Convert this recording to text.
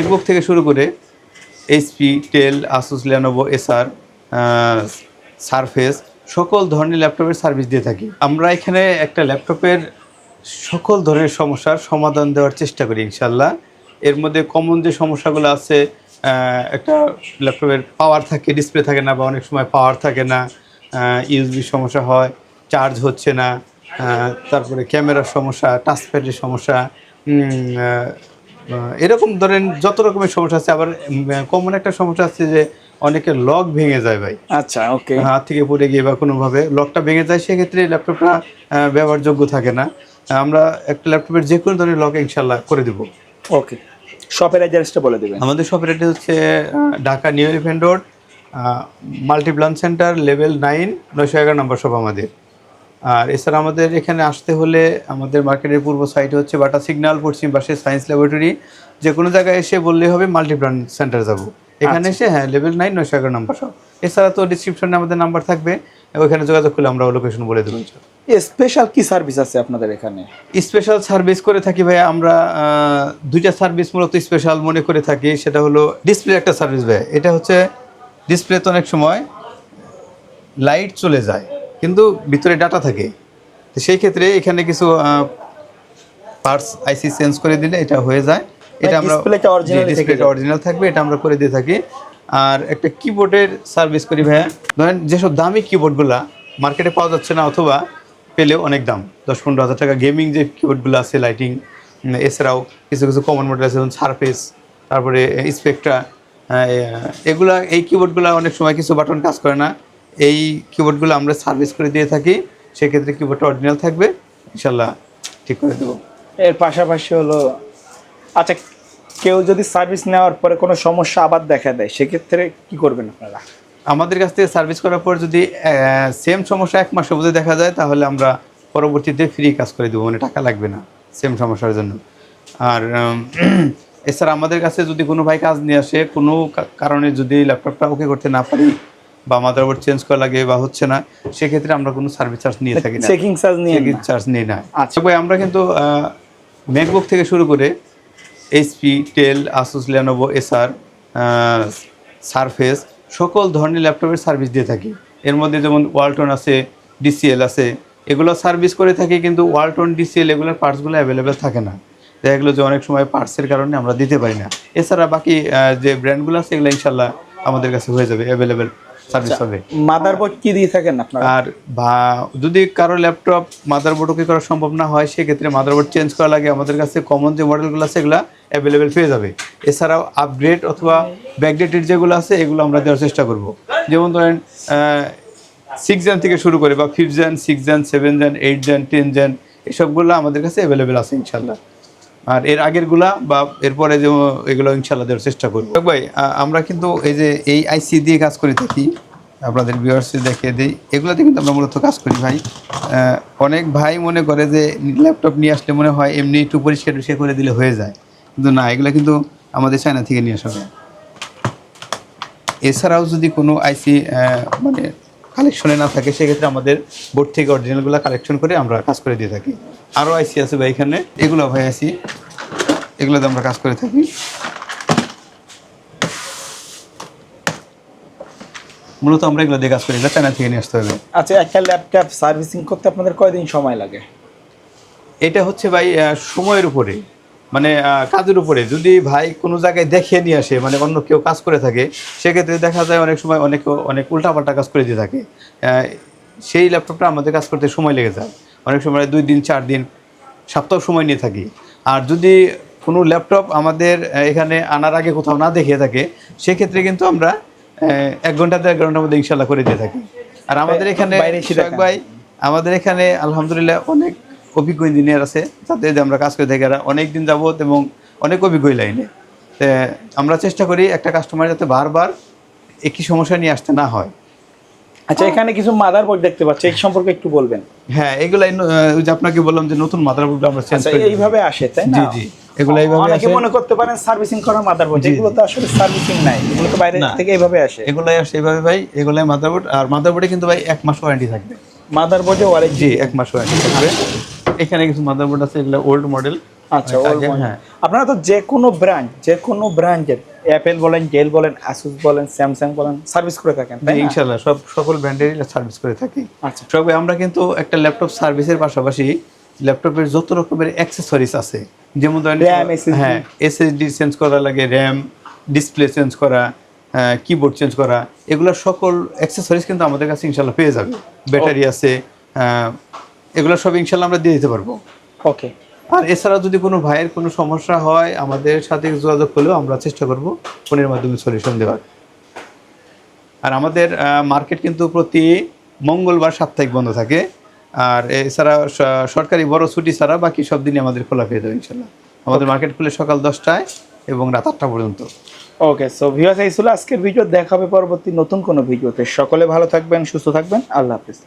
MacBook থেকে শুরু করে এইচপি, ডেল, আসুস, লেনোভো, এসার, সারফেস সকল ধরনের ল্যাপটপের সার্ভিস দিয়ে থাকি। আমরা এখানে একটা ল্যাপটপের সকল ধরনের সমস্যার সমাধান দেওয়ার চেষ্টা করি ইনশাল্লাহ। এর মধ্যে কমন যে সমস্যাগুলো আছে, একটা ল্যাপটপের পাওয়ার থাকে, ডিসপ্লে থাকে না, বা অনেক সময় পাওয়ার থাকে না, ইউএসবি সমস্যা হয়, চার্জ হচ্ছে না, তারপরে ক্যামেরার সমস্যা, টাচপ্যাডের সমস্যা, এরকম ধরেন যত রকমের সমস্যা আছে। আবার কমন একটা সমস্যা আছে যে অনেকের লক ভেঙে যায় ভাই। আচ্ছা, ওকে। হাত থেকে পড়ে গিয়ে বা কোনোভাবে লকটা ভেঙে যায়, সেক্ষেত্রে ল্যাপটপটা ব্যবহারযোগ্য থাকে না। আমরা একটা ল্যাপটপের যে কোনো ধরনের লক ইনশাল্লাহ করে দেবো। ওকে, শপের অ্যাড্রেসটা বলে দেবেন। আমাদের শপের অ্যাড্রেস হচ্ছে Dhaka new elephant road, Multiplan centre, level 9, 911 নম্বর শপ আমাদের। আর এছাড়া আমাদের এখানে আসতে হলে আমাদের মার্কেটের পূর্ব সাইড হচ্ছে বাটা সিগন্যাল, পশ্চিম পাশে সায়েন্স ল্যাবরেটরি। যে কোনো জায়গায় এসে বললেই হবে মাল্টিপ্লান সেন্টার যাব। এখানে এসে লেভেল 9, 911 নম্বর শপ। এছাড়া তো ডিসক্রিপশনে আমাদের নাম্বার থাকবে, ওইখানে যোগাযোগ করলে আমরা লোকেশন বলে দেবো। স্পেশাল কি সার্ভিস আছে আপনাদের এখানে? স্পেশাল সার্ভিস করে থাকি ভাই আমরা, দুইটা সার্ভিস মূলত স্পেশাল মনে করে থাকি। সেটা হলো ডিসপ্লে একটা সার্ভিস ভাই। এটা হচ্ছে ডিসপ্লে তো অনেক সময় লাইট চলে যায় কিন্তু ভিতরে ডাটা থাকে, তো সেই ক্ষেত্রে এখানে কিছু পার্টস আইসি চেঞ্জ করে দিলে এটা হয়ে যায়। এটা আমরা ডিসপ্লেটা অরিজিনাল থাকবে, এটা আমরা করে দিয়ে থাকি। আর একটা কিবোর্ডের সার্ভিস করি ভাইয়া। ধরেন যেসব দামি কিবোর্ডগুলা মার্কেটে পাওয়া যাচ্ছে না, অথবা পেলেও অনেক দাম, 10-15 হাজার টাকা, গেমিং যে কিবোর্ডগুলো আছে লাইটিং, এছাড়াও কিছু কিছু কমন মডেল আছে যেমন সারফেস, তারপরে স্পেকট্রা, এগুলা, এই কিবোর্ডগুলো অনেক সময় কিছু বাটন কাজ করে না। এই কিবোর্ডগুলো আমরা সার্ভিস করে দিয়ে থাকি। সেক্ষেত্রে কিবোর্ডটা অরিজিনাল থাকবে, ইনশাল্লাহ ঠিক করে দেবো। এর পাশাপাশি হলো, আচ্ছা, কেউ যদি সার্ভিস নেওয়ার পরে কোনো সমস্যা আবার দেখা দেয়, সেক্ষেত্রে কি করবেন আপনারা? আমাদের কাছ থেকে সার্ভিস করার পর যদি সেম সমস্যা 1 মাসের মধ্যে দেখা যায়, তাহলে আমরা পরবর্তীতে ফ্রি কাজ করে দেবো, মানে টাকা লাগবে না সেম সমস্যার জন্য। আর এছাড়া আমাদের কাছে যদি কোনো ভাই কাজ নিয়ে আসে, কোনো কারণে যদি ল্যাপটপটা ওকে করতে না পারি, বা মাদারবোর্ড চেঞ্জ করা লাগে বা হচ্ছে না, সেক্ষেত্রে আমরা কোনো সার্ভিস চার্জ নিয়ে থাকি না, চেকিং চার্জ নিয়ে না। আচ্ছা ভাই, আমরা কিন্তু ম্যাকবুক থেকে শুরু করে এইচপি, ডেল, আসুস, লেনোভো, এসার, সারফেস সকল ধরনের ল্যাপটপের সার্ভিস দিয়ে থাকি। এর মধ্যে যেমন ওয়ালটন আছে, ডিসিএল আছে, এগুলো সার্ভিস করে থাকি। কিন্তু ওয়ালটন, ডিসিএল এগুলোর পার্টসগুলো অ্যাভেলেবেল থাকে না, দেখা গেলো যে অনেক সময় পার্টসের কারণে আমরা দিতে পারি না। এছাড়া বাকি যে ব্র্যান্ডগুলো আছে এগুলো ইনশাল্লাহ আমাদের কাছে হয়ে যাবে, অ্যাভেলেবেল সার্ভিস হবে। মাদারবোর্ড কি দিয়ে থাকেন আপনারা? আর যদি কারো ল্যাপটপ মাদারবোর্ড ওকে করা সম্ভব না হয়, সেক্ষেত্রে মাদারবোর্ড চেঞ্জ করা লাগে, আমাদের কাছে কমন যে মডেলগুলো আছে এগুলো অ্যাভেলেবেল পেয়ে যাবে। এছাড়াও আপগ্রেড অথবা ব্যাকডেটেড যেগুলো আছে এগুলো আমরা দেওয়ার চেষ্টা করব। যেমন ধরেন 6 জেন থেকে শুরু করে, বা 5 gen, 6 gen, 7 gen, 8 gen, 10 gen, এসবগুলো আমাদের কাছে অ্যাভেলেবেল আছে ইনশাল্লাহ। আর এর আগেরগুলা বা এরপরে যে এগুলো ইনশাল্লাহ দেওয়ার চেষ্টা করবো। ভাই, আমরা কিন্তু এই আইসি দিয়ে কাজ করে থাকি, আপনাদের ভিউয়ার্সে দেখিয়ে দিই। এগুলোতে কিন্তু আমরা মূলত কাজ করি ভাই। অনেক ভাই মনে করে যে ল্যাপটপ নিয়ে আসলে মনে হয় এমনি একটু পরিষ্কার করে দিলে হয়ে যায়, কিন্তু না, এগুলো কিন্তু আমাদের চায়না থেকে নিয়ে আসা হয়। এছাড়াও যদি কোনো আইসি মানে কালেকশনে না থাকে, সেক্ষেত্রে আমাদের বোর্ড থেকে অরিজিনালগুলো কালেকশন করে আমরা কাজ করে দিয়ে থাকি। আরও আইসি আছে ভাই এখানে, এগুলো ভাই আইসি, এগুলোতে আমরা কাজ করে থাকি। মূলত আমরা এগুলো দিয়ে কাজ করি, এগুলো চায়না থেকে নিয়ে আসতে হবে। আচ্ছা, একটা ল্যাপটপ সার্ভিসিং করতে আপনাদের কয়দিন সময় লাগে? এটা হচ্ছে ভাই সময়ের উপরে, মানে কাজের উপরে। যদি ভাই কোনো জায়গায় দেখিয়ে নিয়ে আসে, মানে অন্য কেউ কাজ করে থাকে, সেক্ষেত্রে দেখা যায় অনেক সময় অনেক উল্টাপাল্টা কাজ করে দিয়ে থাকে। সেই ল্যাপটপটা আমাদের কাজ করতে সময় লেগে যায়, অনেক সময় 2 দিন, 4 দিন, সপ্তাহ সময় নিয়ে থাকি। আর যদি কোনো ল্যাপটপ আমাদের এখানে আনার আগে কোথাও না দেখিয়ে থাকে, সেক্ষেত্রে কিন্তু আমরা 1 ঘন্টা 1.5 ঘন্টার মধ্যে ইনশাল্লাহ করে দিয়ে থাকি। আর আমাদের এখানে ভাই, আমাদের এখানে আলহামদুলিল্লাহ অনেক অভিজ্ঞ ইঞ্জিনিয়ার আছে, যাদের আমরা কাজ করে থাকি, এরা অনেক দিন যাবত এবং অনেক অভিজ্ঞ লাইনে। আমরা চেষ্টা করি একটা কাস্টমার যাতে বারবার একই সমস্যা নিয়ে আসতে না হয়। আচ্ছা, এখানে কিছু মাদারবোর্ড দেখতে পাচ্ছি, এই সম্পর্কে একটু বলবেন? হ্যাঁ, এগুলাই ওই যে আপনাকে বললাম যে নতুন মাদারবোর্ড আমরা চেঞ্জ করি, এইভাবে আসে, তাই না? জি জি, এগুলো এইভাবে অনেকে মনে করতে পারেন সার্ভিসিং করা মাদারবোর্ড, এগুলো তো আসলে সার্ভিসিং নাই, এগুলো তো বাইরে থেকে এইভাবে আসে। এগুলাই আসে এইভাবে ভাই, এগুলাই মাদারবোর্ড। আর মাদারবোর্ডে কিন্তু ভাই 1 মাস ওয়ারেন্টি থাকবে। মাদারবোর্ডে ওয়ারেন্টি? জি, 1 মাস ওয়ারেন্টি থাকবে। এখানে কিছু মাদারবোর্ড আছে, এগুলো ওল্ড মডেল, আচ্ছা আগে- হ্যাঁ আপনারা তো যে কোনো ব্র্যান্ডের অ্যাপেল বলেন, ডেল বলেন, আসুস বলেন, স্যামসাং বলেন সার্ভিস করে থাকেন, তাই না? ইনশাল্লাহ সকল ব্র্যান্ডেরই সার্ভিস করে থাকি। আচ্ছা তবে আমরা কিন্তু একটা ল্যাপটপ সার্ভিসের পাশাপাশি ল্যাপটপের যত রকমের অ্যাক্সেসরিজ আছে, যেমন ধরেন RAM, SSD হ্যাঁ এসএসডি চেঞ্জ করা লাগে, র্যাম, ডিসপ্লে চেঞ্জ করা, কিবোর্ড চেঞ্জ করা, এগুলো সকল অ্যাক্সেসরিজ কিন্তু আমাদের কাছে ইনশাল্লাহ পেয়ে যাবে। ব্যাটারি আছে, এগুলো সব ইনশাল্লাহ আমরা দিয়ে দিতে পারবো। ওকে। আর এছাড়া যদি কোনো ভাইয়ের কোনো সমস্যা হয় আমাদের সাথে যোগাযোগ করলেও আমরা চেষ্টা করব ফোনের মাধ্যমে সলিউশন দেওয়ার। আর আমাদের মার্কেট কিন্তু প্রতি মঙ্গলবার সাপ্তাহিক বন্ধ থাকে, আর এছাড়া সরকারি বড় ছুটি ছাড়া বাকি সব দিনই আমাদের খোলা পেয়ে যাবে ইনশাল্লাহ। আমাদের মার্কেট খুলে সকাল 10টায় এবং রাত 8টা পর্যন্ত। ওকে, সো ভিউয়ার্স, এই ছিল আজকের ভিডিও। দেখা হবে পরবর্তী নতুন কোনো ভিডিওতে। সকলে ভালো থাকবেন, সুস্থ থাকবেন। আল্লাহ হাফেজ।